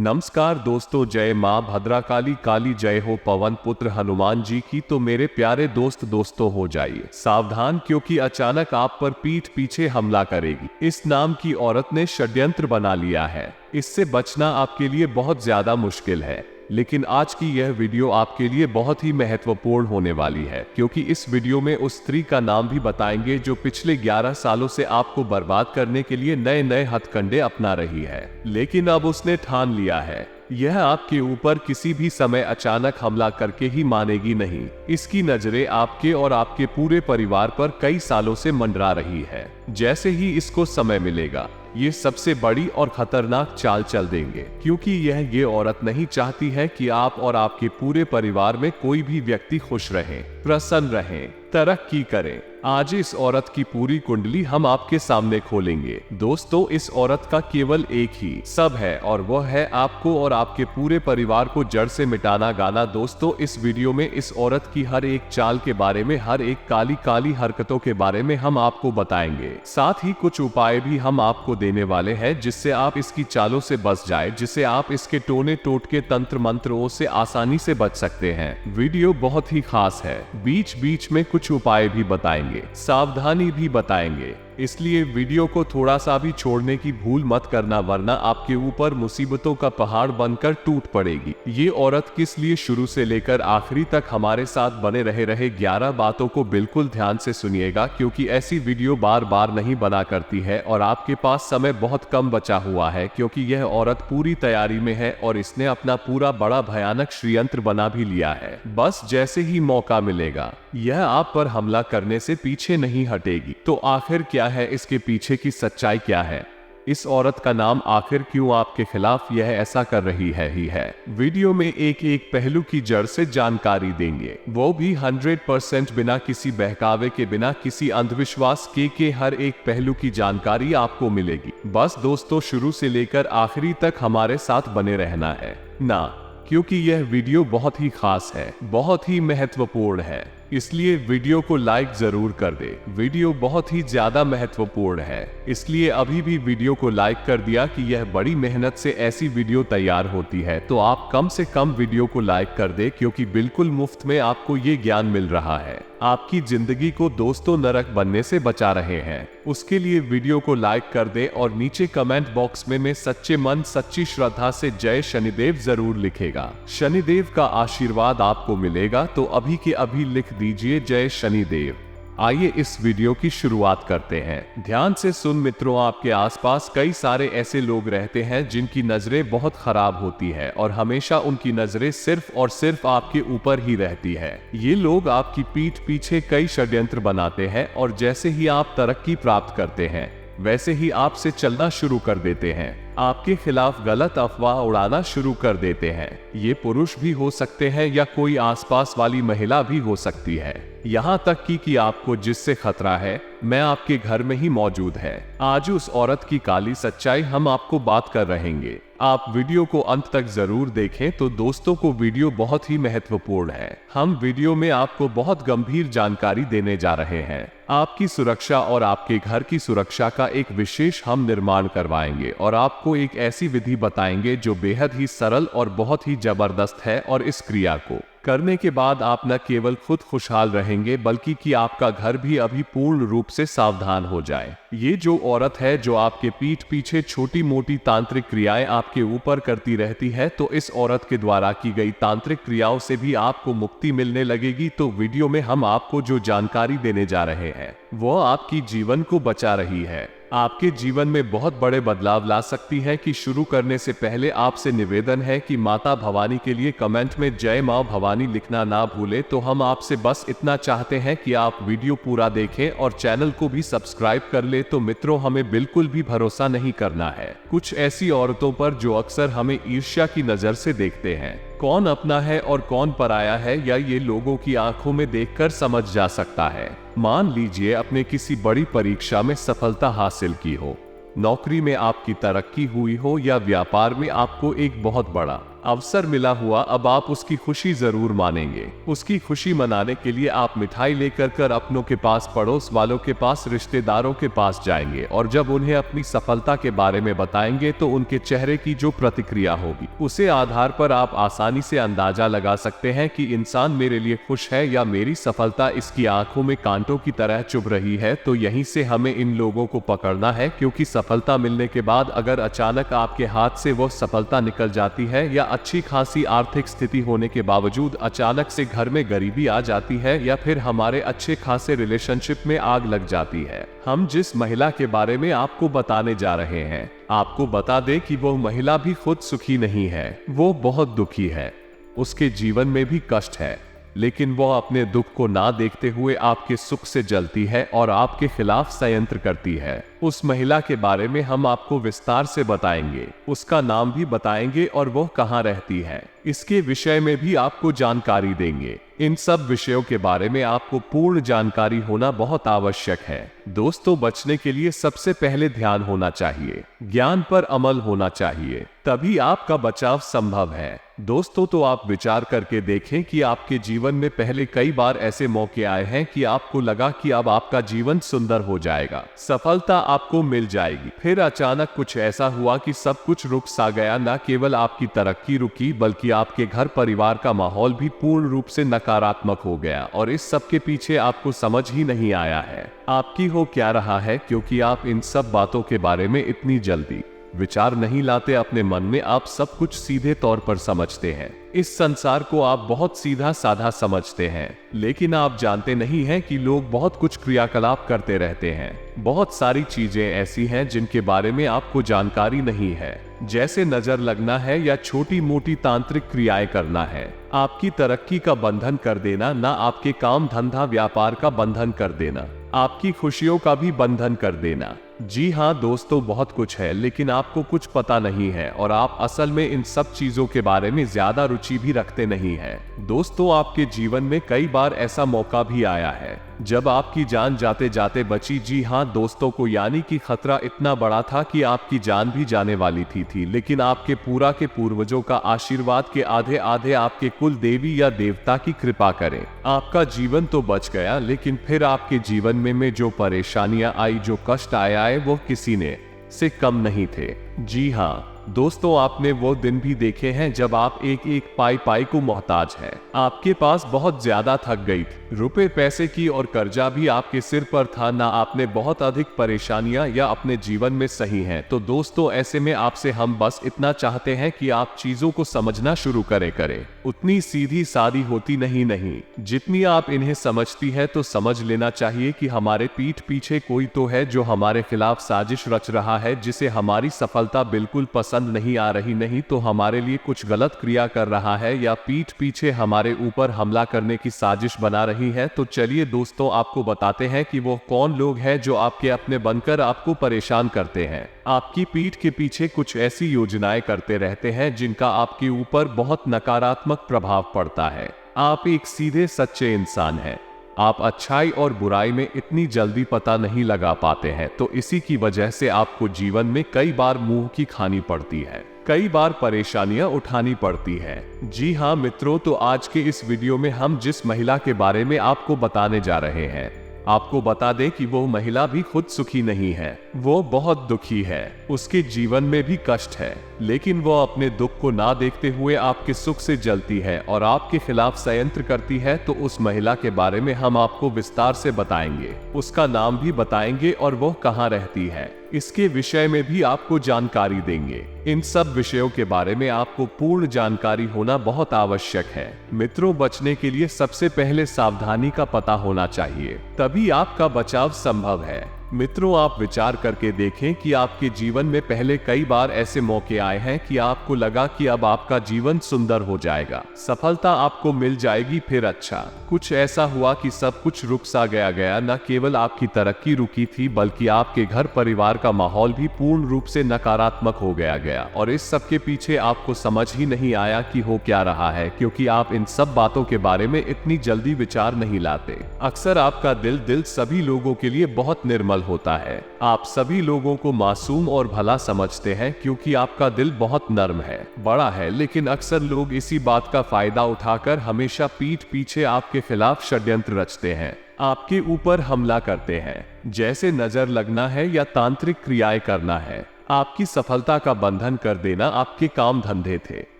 नमस्कार दोस्तों, जय माँ भद्रकाली काली जय हो पवन पुत्र हनुमान जी की। तो मेरे प्यारे दोस्तों हो जाइए सावधान, क्योंकि अचानक आप पर पीठ पीछे हमला करेगी। इस नाम की औरत ने षड्यंत्र बना लिया है। इससे बचना आपके लिए बहुत ज्यादा मुश्किल है, लेकिन आज की यह वीडियो आपके लिए बहुत ही महत्वपूर्ण होने वाली है, क्योंकि इस वीडियो में उस स्त्री का नाम भी बताएंगे जो पिछले 11 सालों से आपको बर्बाद करने के लिए नए नए हथकंडे अपना रही है। लेकिन अब उसने ठान लिया है, यह आपके ऊपर किसी भी समय अचानक हमला करके ही मानेगी नहीं। इसकी नजरें आपके और आपके पूरे परिवार पर कई सालों से मंडरा रही है। जैसे ही इसको समय मिलेगा, ये सबसे बड़ी और खतरनाक चाल चल देंगे, क्योंकि ये औरत नहीं चाहती है कि आप और आपके पूरे परिवार में कोई भी व्यक्ति खुश रहे, प्रसन्न रहे, तरक्की करें। आज इस औरत की पूरी कुंडली हम आपके सामने खोलेंगे। दोस्तों, इस औरत का केवल एक ही सब है, और वह है आपको और आपके पूरे परिवार को जड़ से मिटाना गाना। दोस्तों, इस वीडियो में इस औरत की हर एक चाल के बारे में, हर एक काली काली हरकतों के बारे में हम आपको बताएंगे। साथ ही कुछ उपाय भी हम आपको देने वाले हैं, जिससे आप इसकी चालों से बच जाए, जिससे आप इसके टोने टोटके तंत्र मंत्रों से आसानी से बच सकते हैं। वीडियो बहुत ही खास है, बीच बीच में कुछ उपाय भी बताएंगे, सावधानी भी बताएंगे, इसलिए वीडियो को थोड़ा सा भी छोड़ने की भूल मत करना, वरना आपके ऊपर मुसीबतों का पहाड़ बनकर टूट पड़ेगी। ये औरत किस लिए, शुरू से लेकर आखिरी तक हमारे साथ बने रहे 11 बातों को बिल्कुल ध्यान से सुनिएगा, क्योंकि ऐसी वीडियो बार बार नहीं बना करती है और आपके पास समय बहुत कम बचा हुआ है, क्योंकि यह औरत पूरी तैयारी में है और इसने अपना पूरा बड़ा भयानक षड्यंत्र बना भी लिया है। बस जैसे ही मौका मिलेगा, यह आप पर हमला करने से पीछे नहीं हटेगी। तो आखिर क्या है इसके पीछे की सच्चाई, क्या है इस औरत का नाम, आखिर क्यों आपके खिलाफ यह ऐसा कर रही है। वीडियो में एक एक पहलू की जड़ से जानकारी देंगे, वो भी 100% बिना किसी बहकावे के, बिना किसी अंधविश्वास के हर एक पहलू की जानकारी आपको मिलेगी। बस दोस्तों, शुरू से लेकर आखिरी तक हमारे साथ बने रहना है ना, क्योंकि यह वीडियो बहुत ही खास है, बहुत ही महत्वपूर्ण है, इसलिए वीडियो को लाइक जरूर कर दे। वीडियो बहुत ही ज्यादा महत्वपूर्ण है, इसलिए अभी भी वीडियो को लाइक कर दिया कि यह बड़ी मेहनत से ऐसी वीडियो तैयार होती है, तो आप कम से कम वीडियो को लाइक कर दे, क्योंकि बिल्कुल मुफ्त में आपको ये ज्ञान मिल रहा है। आपकी जिंदगी को दोस्तों नरक बनने से बचा रहे हैं, उसके लिए वीडियो को लाइक कर दे और नीचे कमेंट बॉक्स में मैं सच्चे मन सच्ची श्रद्धा से जय शनिदेव जरूर लिखेगा। शनिदेव का आशीर्वाद आपको मिलेगा, तो अभी के अभी लिख दीजिए जय शनिदेव। आइए इस वीडियो की शुरुआत करते हैं। ध्यान से सुन मित्रों, आपके आसपास कई सारे ऐसे लोग रहते हैं जिनकी नजरें बहुत खराब होती है और हमेशा उनकी नजरें सिर्फ और सिर्फ आपके ऊपर ही रहती है। ये लोग आपकी पीठ पीछे कई षड्यंत्र बनाते हैं और जैसे ही आप तरक्की प्राप्त करते हैं, वैसे ही आपसे चलना शुरू कर देते हैं, आपके खिलाफ गलत अफवाह उड़ाना शुरू कर देते हैं। ये पुरुष भी हो सकते हैं या कोई आसपास वाली महिला भी हो सकती है, यहाँ तक कि आपको जिससे खतरा है, मैं आपके घर में ही मौजूद है। आज उस औरत की काली सच्चाई हम आपको बात कर रहेंगे। आप वीडियो को अंत तक जरूर देखें। तो दोस्तों को वीडियो बहुत ही महत्वपूर्ण है। हम वीडियो में आपको बहुत गंभीर जानकारी देने जा रहे हैं। आपकी सुरक्षा और आपके घर की सुरक्षा का एक विशेष हम निर्माण करवाएंगे और आपको एक ऐसी विधि बताएंगे जो बेहद ही सरल और बहुत ही जबरदस्त है, और इस क्रिया को करने के बाद आप न केवल खुद खुशहाल रहेंगे, बल्कि कि आपका घर भी अभी पूर्ण रूप से सावधान हो जाए। ये जो औरत है जो आपके पीठ पीछे छोटी मोटी तांत्रिक क्रियाएं आपके ऊपर करती रहती है, तो इस औरत के द्वारा की गई तांत्रिक क्रियाओं से भी आपको मुक्ति मिलने लगेगी। तो वीडियो में हम आपको जो जानकारी देने जा रहे हैं, वो आपकी जीवन को बचा रही है, आपके जीवन में बहुत बड़े बदलाव ला सकती है। कि शुरू करने से पहले आपसे निवेदन है कि माता भवानी के लिए कमेंट में जय मां भवानी लिखना ना भूले। तो हम आपसे बस इतना चाहते हैं कि आप वीडियो पूरा देखें और चैनल को भी सब्सक्राइब कर ले। तो मित्रों, हमें बिल्कुल भी भरोसा नहीं करना है कुछ ऐसी औरतों पर जो अक्सर हमें ईर्ष्या की नजर से देखते हैं। कौन अपना है और कौन पराया है, या ये लोगों की आंखों में देखकर समझ जा सकता है। मान लीजिए अपने किसी बड़ी परीक्षा में सफलता हासिल की हो, नौकरी में आपकी तरक्की हुई हो, या व्यापार में आपको एक बहुत बड़ा अवसर मिला हुआ, अब आप उसकी खुशी जरूर मानेंगे। उसकी खुशी मनाने के लिए आप मिठाई लेकर अपनों के पास, पड़ोस वालों के पास, रिश्तेदारों के पास जाएंगे और जब उन्हें अपनी सफलता के बारे में बताएंगे तो उनके चेहरे की जो प्रतिक्रिया होगी उसे आधार पर आप आसानी से अंदाजा लगा सकते हैं कि इंसान मेरे लिए खुश है या मेरी सफलता इसकी आंखों में कांटों की तरह चुभ रही है। तो यहीं से हमें इन लोगों को पकड़ना है, क्योंकि सफलता मिलने के बाद अगर अचानक आपके हाथ से वो सफलता निकल जाती है या अच्छी खासी आर्थिक स्थिति होने के बावजूद अचानक से घर में गरीबी आ जाती है या फिर हमारे अच्छे खासे रिलेशनशिप में आग लग जाती है। हम जिस महिला के बारे में आपको बताने जा रहे हैं, आपको बता दें कि वो महिला भी खुद सुखी नहीं है, वो बहुत दुखी है। उसके जीवन में भी कष्ट है, लेकिन वो अपने दुख को ना देखते हुए आपके सुख से जलती है और आपके खिलाफ षड्यंत्र करती है। उस महिला के बारे में हम आपको विस्तार से बताएंगे, उसका नाम भी बताएंगे और वो कहाँ रहती है, इसके विषय में भी आपको जानकारी देंगे। इन सब विषयों के बारे में आपको पूर्ण जानकारी होना बहुत आवश्यक है। दोस्तों, बचने के लिए सबसे पहले ध्यान होना चाहिए, ज्ञान पर अमल होना चाहिए, तभी आपका बचाव संभव है। दोस्तों, तो आप विचार करके देखें कि आपके जीवन में पहले कई बार ऐसे मौके आए हैं कि आपको लगा कि अब आपका जीवन सुंदर हो जाएगा, सफलता आपको मिल जाएगी, फिर अचानक कुछ ऐसा हुआ कि सब कुछ रुक सा गया। न केवल आपकी तरक्की रुकी, बल्कि आपके घर परिवार का माहौल भी पूर्ण रूप से नकारात्मक हो गया और इस सब के पीछे आपको समझ ही नहीं आया है आपकी हो क्या रहा है, क्योंकि आप इन सब बातों के बारे में इतनी जल्दी विचार नहीं लाते। अपने मन में आप सब कुछ सीधे तौर पर समझते हैं, इस संसार को आप बहुत सीधा साधा समझते हैं, लेकिन आप जानते नहीं हैं कि लोग बहुत कुछ क्रियाकलाप करते रहते हैं। बहुत सारी चीजें ऐसी हैं जिनके बारे में आपको जानकारी नहीं है, जैसे नजर लगना है या छोटी मोटी तांत्रिक क्रियाएं करना है, आपकी तरक्की का बंधन कर देना, ना आपके काम धंधा व्यापार का बंधन कर देना, आपकी खुशियों का भी बंधन कर देना। जी हाँ दोस्तों, बहुत कुछ है, लेकिन आपको कुछ पता नहीं है और आप असल में इन सब चीजों के बारे में ज्यादा रुचि भी रखते नहीं हैं। दोस्तों, आपके जीवन में कई बार ऐसा मौका भी आया है जब आपकी जान जाते जाते बची। जी हाँ दोस्तों, को यानी कि खतरा इतना बड़ा था कि आपकी जान भी जाने वाली थी, लेकिन आपके पूरा के पूर्वजों का आशीर्वाद के आधे आधे आपके कुल देवी या देवता की कृपा करें, आपका जीवन तो बच गया। लेकिन फिर आपके जीवन में जो परेशानियां आई, जो कष्ट आया, वो किसी ने से कम नहीं थे। जी हाँ दोस्तों, आपने वो दिन भी देखे हैं जब आप एक एक पाई को मोहताज है, आपके पास बहुत ज्यादा थक गई थी, रुपए पैसे की और कर्जा भी आपके सिर पर था, ना आपने बहुत अधिक परेशानियां या अपने जीवन में सही हैं। तो दोस्तों, ऐसे में आपसे हम बस इतना चाहते हैं कि आप चीजों को समझना शुरू करें। उतनी सीधी सादी होती नहीं, जितनी आप इन्हें समझती है। तो समझ लेना चाहिए कि हमारे पीठ पीछे कोई तो है जो हमारे खिलाफ साजिश रच रहा है, जिसे हमारी सफलता बिल्कुल पसंद नहीं आ रही, नहीं तो हमारे लिए कुछ गलत क्रिया कर रहा है या पीठ पीछे हमारे ऊपर हमला करने की साजिश बना रही है। तो चलिए दोस्तों, आपको बताते हैं कि वो कौन लोग हैं जो आपके अपने बनकर आपको परेशान करते हैं, आपकी पीठ के पीछे कुछ ऐसी योजनाएं करते रहते हैं जिनका आपके ऊपर बहुत नकारात्मक प्रभाव पड़ता है। आप एक सीधे सच्चे इंसान हैं, आप अच्छाई और बुराई में इतनी जल्दी पता नहीं लगा पाते हैं, तो इसी की वजह से आपको जीवन में कई बार मुंह की खानी पड़ती है, कई बार परेशानियां उठानी पड़ती है। जी हाँ मित्रों, तो आज के इस वीडियो में हम जिस महिला के बारे में आपको बताने जा रहे हैं, आपको बता दें कि वो महिला भी खुद सुखी नहीं है, वो बहुत दुखी है, उसके जीवन में भी कष्ट है, लेकिन वो अपने दुख को ना देखते हुए आपके सुख से जलती है और आपके खिलाफ षड्यंत्र करती है। तो उस महिला के बारे में हम आपको विस्तार से बताएंगे, उसका नाम भी बताएंगे और वो कहाँ रहती है, इसके विषय में भी आपको जानकारी देंगे। इन सब विषयों के बारे में आपको पूर्ण जानकारी होना बहुत आवश्यक है। मित्रों, बचने के लिए सबसे पहले सावधानी का पता होना चाहिए, तभी आपका बचाव संभव है। मित्रों, आप विचार करके देखें कि आपके जीवन में पहले कई बार ऐसे मौके आए हैं कि आपको लगा कि अब आपका जीवन सुंदर हो जाएगा, सफलता आपको मिल जाएगी, फिर अच्छा कुछ ऐसा हुआ कि सब कुछ रुक सा गया। न केवल आपकी तरक्की रुकी थी, बल्कि आपके घर परिवार का माहौल भी पूर्ण रूप से नकारात्मक हो गया और इस सब के पीछे आपको समझ ही नहीं आया कि हो क्या रहा है, क्योंकि आप इन सब बातों के बारे में इतनी जल्दी विचार नहीं लाते। अक्सर आपका दिल सभी लोगों के लिए बहुत निर्मल निर्मल होता है। आप सभी लोगों को मासूम और भला समझते हैं क्योंकि आपका दिल बहुत नर्म है, बड़ा है, लेकिन अक्सर लोग इसी बात का फायदा उठाकर हमेशा पीठ पीछे आपके खिलाफ षड्यंत्र रचते हैं, आपके ऊपर हमला करते हैं, जैसे नजर लगना है या तांत्रिक क्रियाएं करना है। आपकी सफलता का बंधन कर देना आपके काम धंधे थे,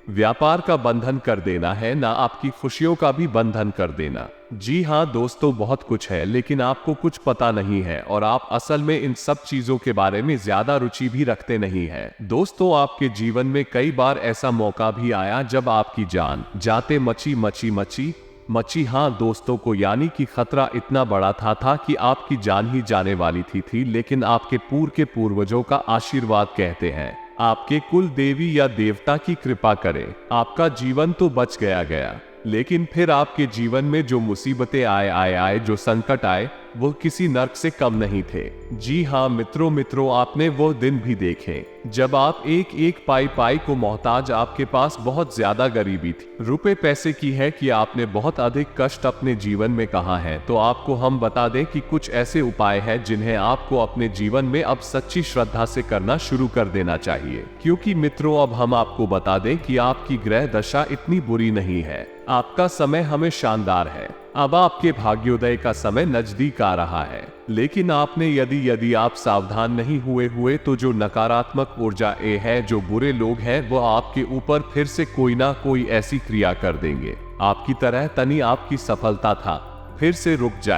व्यापार का बंधन कर देना है, ना आपकी खुशियों का भी बंधन कर देना। जी हाँ दोस्तों, बहुत कुछ है लेकिन आपको कुछ पता नहीं है और आप असल में इन सब चीजों के बारे में ज्यादा रुचि भी रखते नहीं है। दोस्तों, आपके जीवन में कई बार ऐसा मौका भी आया जब आपकी जान जाते मची हाँ दोस्तों को, यानी कि खतरा इतना बड़ा था कि आपकी जान ही जाने वाली थी, लेकिन आपके पूर्वजों का आशीर्वाद कहते हैं, आपके कुल देवी या देवता की कृपा करे, आपका जीवन तो बच गया। लेकिन फिर आपके जीवन में जो मुसीबतें आए, जो संकट आए, वो किसी नर्क से कम नहीं थे। जी हाँ मित्रों, आपने वो दिन भी देखे जब आप एक पाई को मोहताज, आपके पास बहुत ज्यादा गरीबी थी, रुपए पैसे की है कि आपने बहुत अधिक कष्ट अपने जीवन में कहा है। तो आपको हम बता दें कि कुछ ऐसे उपाय हैं जिन्हें आपको अपने जीवन में अब सच्ची श्रद्धा से करना शुरू कर देना चाहिए, क्योंकि मित्रों अब हम आपको बता दें कि आपकी ग्रह दशा इतनी बुरी नहीं है, आपका समय हमें शानदार है, अब आपके भाग्योदय का समय नजदीक आ रहा है। लेकिन आपने यदि आप सावधान नहीं हुए तो जो नकारात्मक ऊर्जा है, जो बुरे लोग हैं, वो आपके ऊपर फिर से कोई ना कोई ऐसी क्रिया कर देंगे, आपकी तरह तनी आपकी सफलता था फिर से रुक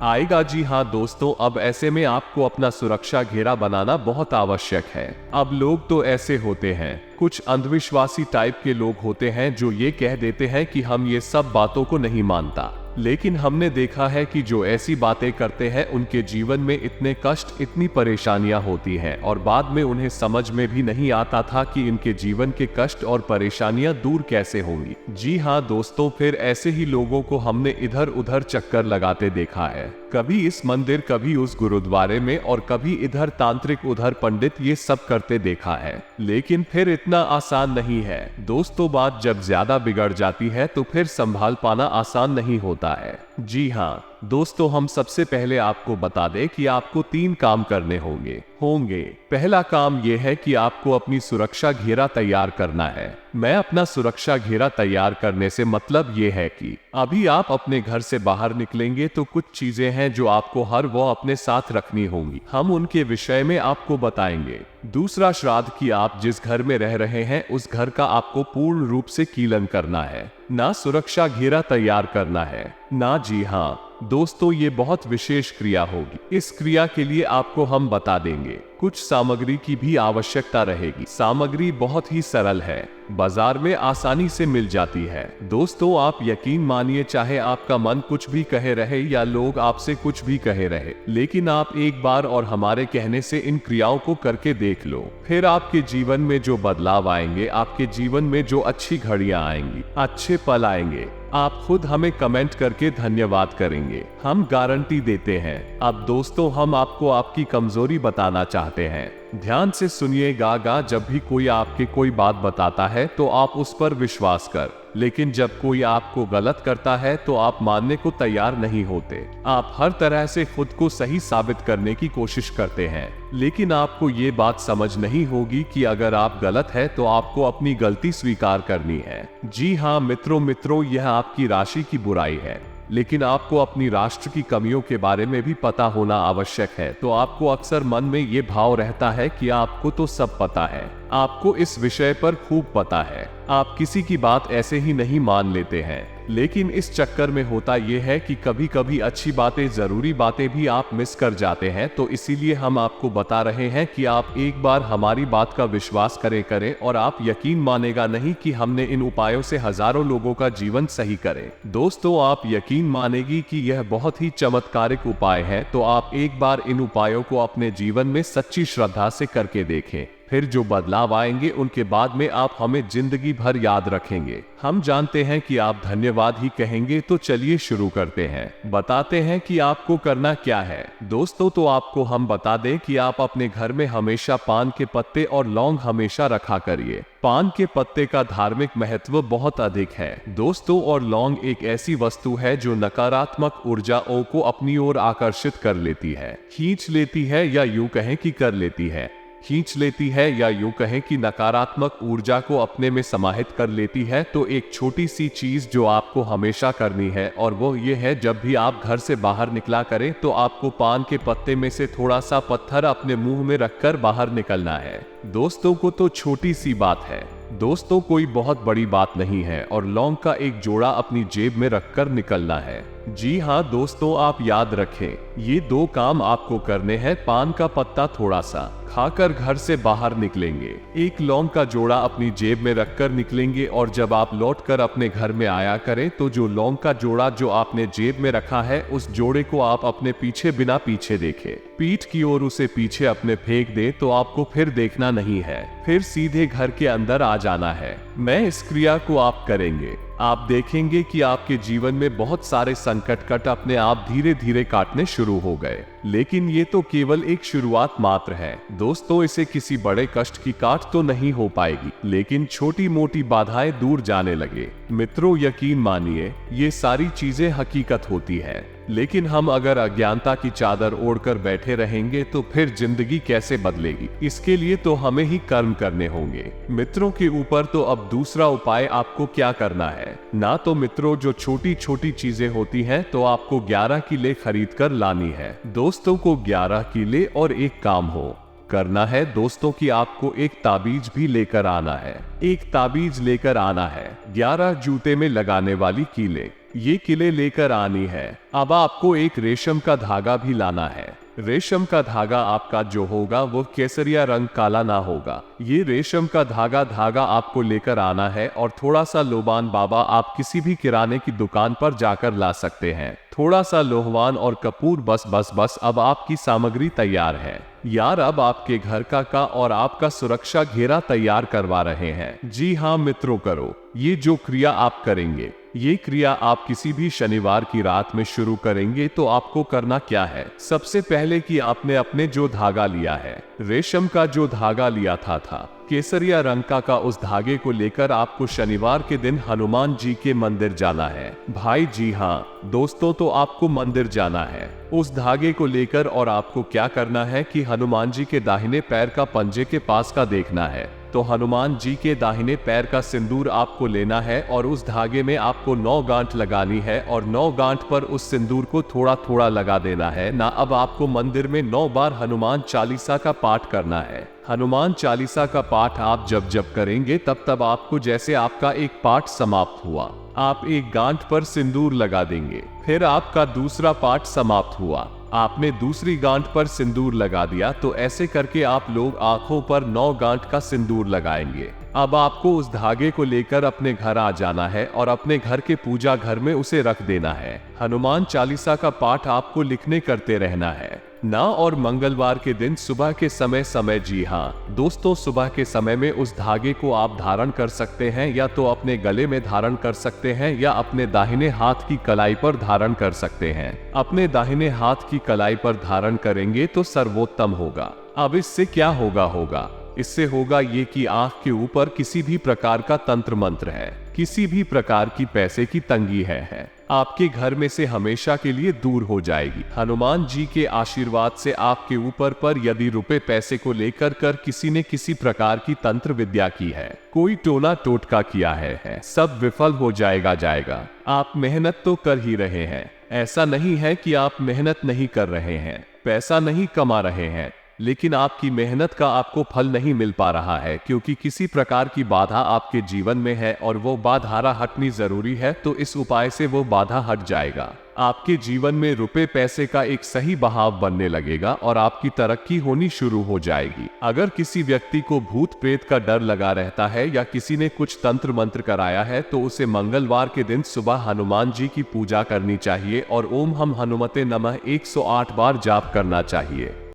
आएगा। जी हाँ दोस्तों, अब ऐसे में आपको अपना सुरक्षा घेरा बनाना बहुत आवश्यक है। अब लोग तो ऐसे होते हैं, कुछ अंधविश्वासी टाइप के लोग होते हैं जो ये कह देते हैं कि हम ये सब बातों को नहीं मानता, लेकिन हमने देखा है कि जो ऐसी बातें करते हैं उनके जीवन में इतने कष्ट, इतनी परेशानियां होती हैं और बाद में उन्हें समझ में भी नहीं आता था कि इनके जीवन के कष्ट और परेशानियां दूर कैसे होंगी। जी हाँ दोस्तों, फिर ऐसे ही लोगों को हमने इधर उधर चक्कर लगाते देखा है, कभी इस मंदिर, कभी उस गुरुद्वारे में और कभी इधर तांत्रिक उधर पंडित, ये सब करते देखा है। लेकिन फिर इतना आसान नहीं है दोस्तों, बात जब ज्यादा बिगड़ जाती है तो फिर संभाल पाना आसान नहीं होता है। जी हाँ दोस्तों, हम सबसे पहले आपको बता दें कि आपको 3 काम करने होंगे। पहला काम यह है कि आपको अपनी सुरक्षा घेरा तैयार करना है। मैं अपना सुरक्षा घेरा तैयार करने से मतलब ये है कि अभी आप अपने घर से बाहर निकलेंगे तो कुछ चीजें हैं जो आपको हर वो अपने साथ रखनी होंगी, हम उनके विषय में आपको बताएंगे। दूसरा, श्राद्ध की आप जिस घर में रह रहे हैं उस घर का आपको पूर्ण रूप से कीलन करना है, ना सुरक्षा घेरा तैयार करना है ना। जी हाँ दोस्तों, ये बहुत विशेष क्रिया होगी। इस क्रिया के लिए आपको हम बता देंगे, कुछ सामग्री की भी आवश्यकता रहेगी। सामग्री बहुत ही सरल है, बाजार में आसानी से मिल जाती है। दोस्तों, आप यकीन मानिए, चाहे आपका मन कुछ भी कहे रहे या लोग आपसे कुछ भी कहे रहे, लेकिन आप एक बार और हमारे कहने से इन क्रियाओं को करके देख लो, फिर आपके जीवन में जो बदलाव आएंगे, आपके जीवन में जो अच्छी घड़ियां आएंगी, अच्छे पल आएंगे, आप खुद हमें कमेंट करके धन्यवाद करेंगे, हम गारंटी देते हैं। अब दोस्तों, हम आपको आपकी कमजोरी बताना चाहते हैं, ध्यान से सुनिएगा। जब भी कोई आपके कोई बात बताता है तो आप उस पर विश्वास कर, लेकिन जब कोई आपको गलत करता है तो आप मानने को तैयार नहीं होते। आप हर तरह से खुद को सही साबित करने की कोशिश करते हैं, लेकिन आपको ये बात समझ नहीं होगी कि अगर आप गलत है तो आपको अपनी गलती स्वीकार करनी है। जी हाँ मित्रों, यह आपकी राशि की बुराई है, लेकिन आपको अपनी राष्ट्र की कमियों के बारे में भी पता होना आवश्यक है। तो आपको अक्सर मन में ये भाव रहता है कि आपको तो सब पता है, आपको इस विषय पर खूब पता है, आप किसी की बात ऐसे ही नहीं मान लेते हैं। लेकिन इस चक्कर में होता यह है कि कभी कभी अच्छी बातें, जरूरी बातें भी आप मिस कर जाते हैं। तो इसीलिए हम आपको बता रहे हैं कि आप एक बार हमारी बात का विश्वास करें और आप यकीन मानेगा नहीं कि हमने इन उपायों से हजारों लोगों का जीवन सही करे। दोस्तों, आप यकीन मानेगी कि यह बहुत ही चमत्कारिक उपाय है। तो आप एक बार इन उपायों को अपने जीवन में सच्ची श्रद्धा से करके देखें। फिर जो बदलाव आएंगे उनके बाद में आप हमें जिंदगी भर याद रखेंगे। हम जानते हैं कि आप धन्यवाद ही कहेंगे, तो चलिए शुरू करते हैं। बताते हैं कि आपको करना क्या है। दोस्तों, तो आपको हम बता दें कि आप अपने घर में हमेशा पान के पत्ते और लौंग हमेशा रखा करिए। पान के पत्ते का धार्मिक महत्व बहुत अधिक है दोस्तों, और लौंग एक ऐसी वस्तु है जो नकारात्मक ऊर्जाओं को अपनी ओर आकर्षित कर लेती है, खींच लेती है, या यूं कहें कि कर लेती है। खींच लेती है या यूं कहें कि नकारात्मक ऊर्जा को अपने में समाहित कर लेती है। तो एक छोटी सी चीज जो आपको हमेशा करनी है, और वो ये है, जब भी आप घर से बाहर निकला करें तो आपको पान के पत्ते में से थोड़ा सा पत्थर अपने मुंह में रखकर बाहर निकलना है। दोस्तों को तो छोटी सी बात है दोस्तों, कोई बहुत बड़ी बात नहीं है, और लौंग का एक जोड़ा अपनी जेब में रखकर निकलना है। जी हाँ दोस्तों, आप याद रखें, ये 2 काम आपको करने हैं। पान का पत्ता थोड़ा सा खाकर घर से बाहर निकलेंगे, एक लौंग का जोड़ा अपनी जेब में रखकर निकलेंगे, और जब आप लौटकर अपने घर में आया करें तो जो लौंग का जोड़ा जो आपने जेब में रखा है, उस जोड़े को आप अपने पीछे बिना पीछे देखे पीठ की ओर उसे पीछे अपने फेंक दे, तो आपको फिर देखना नहीं है, फिर सीधे घर के अंदर आ जाना है। मैं इस क्रिया को आप करेंगे, आप देखेंगे कि आपके जीवन में बहुत सारे संकट कट अपने आप धीरे धीरे काटने शुरू हो गए। लेकिन ये तो केवल एक शुरुआत मात्र है दोस्तों, इसे किसी बड़े कष्ट की काट तो नहीं हो पाएगी, लेकिन छोटी मोटी बाधाएं दूर जाने लगे। मित्रों, यकीन मानिए, ये सारी चीजें हकीकत होती है, लेकिन हम अगर अज्ञानता की चादर ओढ़कर बैठे रहेंगे तो फिर जिंदगी कैसे बदलेगी। इसके लिए तो हमें ही कर्म करने होंगे। मित्रों के ऊपर तो अब दूसरा उपाय आपको क्या करना है ना, तो मित्रों, जो छोटी छोटी चीजें होती हैं तो आपको 11 किले खरीद कर लानी है। दोस्तों को 11 किले और एक काम हो करना है दोस्तों कि आपको एक ताबीज भी लेकर आना है। एक ताबीज लेकर आना है, 11 जूते में लगाने वाली कीले, ये किले लेकर आनी है। अब आपको एक रेशम का धागा भी लाना है। रेशम का धागा आपका जो होगा वो केसरिया रंग काला ना होगा। ये रेशम का धागा आपको लेकर आना है, और थोड़ा सा लोबान बाबा आप किसी भी किराने की दुकान पर जाकर ला सकते हैं। थोड़ा सा लोहवान और कपूर, बस अब आपकी सामग्री तैयार है यार। अब आपके घर का और आपका सुरक्षा घेरा तैयार करवा रहे हैं। जी हाँ मित्रों, करो ये जो क्रिया आप करेंगे, ये क्रिया आप किसी भी शनिवार की रात में शुरू करेंगे। तो आपको करना क्या है, सबसे पहले कि आपने अपने जो धागा लिया है, रेशम का जो धागा लिया था केसरिया रंग का उस धागे को लेकर आपको शनिवार के दिन हनुमान जी के मंदिर जाना है भाई। जी हाँ दोस्तों, तो आपको मंदिर जाना है उस धागे को लेकर, और आपको क्या करना है कि हनुमान जी के दाहिने पैर का पंजे के पास का देखना है। तो हनुमान जी के दाहिने पैर का सिंदूर आपको लेना है, और उस धागे में आपको 9 गांठ लगानी है, और 9 गांठ पर उस सिंदूर को थोड़ा थोड़ा लगा देना है ना। अब आपको मंदिर में 9 बार हनुमान चालीसा का पाठ करना है। हनुमान चालीसा का पाठ आप जब करेंगे तब आपको जैसे आपका एक पाठ समाप्त हुआ, आप एक गांठ पर सिंदूर लगा देंगे। फिर आपका दूसरा पाठ समाप्त हुआ, आपने दूसरी गांठ पर सिंदूर लगा दिया। तो ऐसे करके आप लोग आंखों पर 9 गांठ का सिंदूर लगाएंगे। अब आपको उस धागे को लेकर अपने घर आ जाना है, और अपने घर के पूजा घर में उसे रख देना है। हनुमान चालीसा का पाठ आपको लिखने करते रहना है ना। और मंगलवार के दिन सुबह के समय, जी हाँ दोस्तों, सुबह के समय में उस धागे को आप धारण कर सकते हैं, या तो अपने गले में धारण कर सकते हैं, या अपने दाहिने हाथ की कलाई पर धारण कर सकते हैं। अपने दाहिने हाथ की कलाई पर धारण करेंगे तो सर्वोत्तम होगा। अब इससे क्या होगा, इससे होगा ये कि आंख के ऊपर किसी भी प्रकार का तंत्र मंत्र है, किसी भी प्रकार की पैसे की तंगी है आपके घर में से हमेशा के लिए दूर हो जाएगी। हनुमान जी के आशीर्वाद से आपके ऊपर पर यदि रुपए पैसे को लेकर किसी ने किसी प्रकार की तंत्र विद्या की है, कोई टोना टोटका किया है, सब विफल हो जाएगा। आप मेहनत तो कर ही रहे हैं, ऐसा नहीं है कि आप मेहनत नहीं कर रहे हैं, पैसा नहीं कमा रहे हैं, लेकिन आपकी मेहनत का आपको फल नहीं मिल पा रहा है, क्योंकि किसी प्रकार की बाधा आपके जीवन में है, और वो बाधा हटनी जरूरी है। तो इस उपाय से वो बाधा हट जाएगा, आपके जीवन में रुपए पैसे का एक सही बहाव बनने लगेगा, और आपकी तरक्की होनी शुरू हो जाएगी। अगर किसी व्यक्ति को भूत प्रेत का डर लगा रहता है, या किसी ने कुछ तंत्र मंत्र कराया है, तो उसे मंगलवार के दिन सुबह हनुमान जी की पूजा करनी चाहिए, और ओम हम हनुमते नमः 108 बार जाप करना चाहिए।